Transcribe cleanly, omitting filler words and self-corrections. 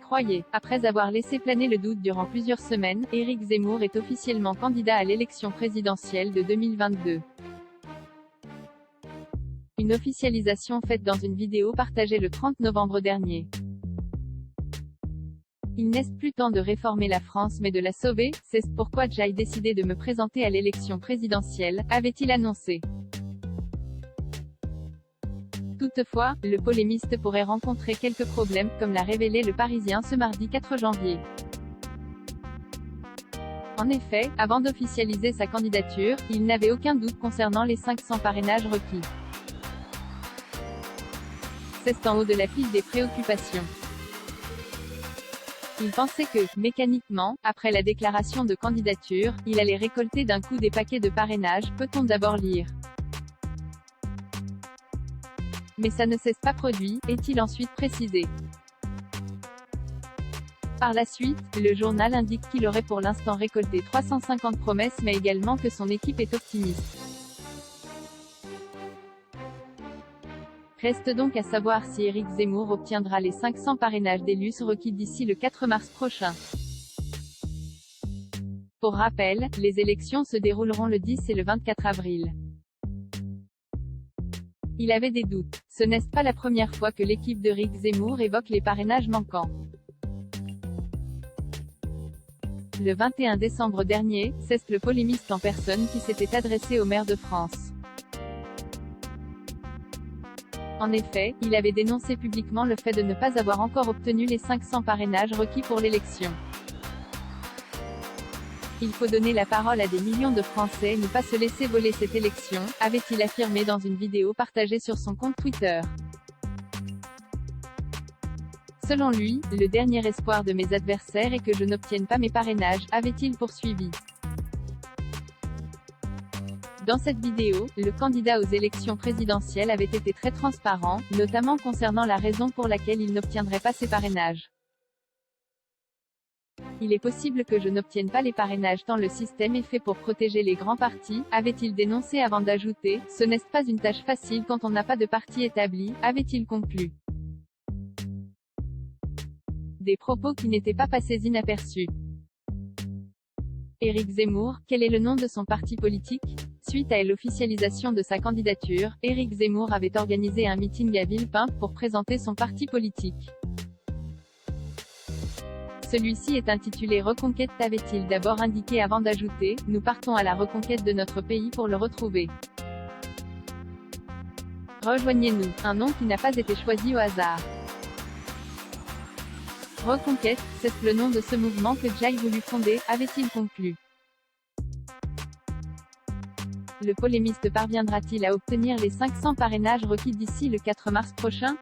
croyait. Après avoir laissé planer le doute durant plusieurs semaines, Éric Zemmour est officiellement candidat à l'élection présidentielle de 2022. Une officialisation faite dans une vidéo partagée le 30 novembre dernier. Il n'est plus temps de réformer la France mais de la sauver, c'est pourquoi j'ai décidé de me présenter à l'élection présidentielle, avait-il annoncé. Toutefois, le polémiste pourrait rencontrer quelques problèmes, comme l'a révélé Le Parisien ce mardi 4 janvier. En effet, avant d'officialiser sa candidature, il n'avait aucun doute concernant les 500 parrainages requis. C'est en haut de la pile des préoccupations. Il pensait que, mécaniquement, après la déclaration de candidature, il allait récolter d'un coup des paquets de parrainage, peut-on d'abord lire. Mais ça ne s'est pas produit, est-il ensuite précisé. Par la suite, le journal indique qu'il aurait pour l'instant récolté 350 promesses mais également que son équipe est optimiste. Reste donc à savoir si Éric Zemmour obtiendra les 500 parrainages d'élus requis d'ici le 4 mars prochain. Pour rappel, les élections se dérouleront le 10 et le 24 avril. Il avait des doutes. Ce n'est pas la première fois que l'équipe d'Éric Zemmour évoque les parrainages manquants. Le 21 décembre dernier, c'est le polémiste en personne qui s'était adressé au maire de France. En effet, il avait dénoncé publiquement le fait de ne pas avoir encore obtenu les 500 parrainages requis pour l'élection. Il faut donner la parole à des millions de Français et ne pas se laisser voler cette élection, avait-il affirmé dans une vidéo partagée sur son compte Twitter. Selon lui, le dernier espoir de mes adversaires est que je n'obtienne pas mes parrainages, avait-il poursuivi. Dans cette vidéo, le candidat aux élections présidentielles avait été très transparent, notamment concernant la raison pour laquelle il n'obtiendrait pas ses parrainages. Il est possible que je n'obtienne pas les parrainages tant le système est fait pour protéger les grands partis, avait-il dénoncé avant d'ajouter, ce n'est pas une tâche facile quand on n'a pas de parti établi, avait-il conclu. Des propos qui n'étaient pas passés inaperçus. Éric Zemmour, quel est le nom de son parti politique? Suite à l'officialisation de sa candidature, Éric Zemmour avait organisé un meeting à Villepinte pour présenter son parti politique. Celui-ci est intitulé Reconquête, avait-il d'abord indiqué avant d'ajouter, nous partons à la reconquête de notre pays pour le retrouver. Rejoignez-nous, un nom qui n'a pas été choisi au hasard. Reconquête, c'est le nom de ce mouvement que j'ai voulu fonder, avait-il conclu. Le polémiste parviendra-t-il à obtenir les 500 parrainages requis d'ici le 4 mars prochain?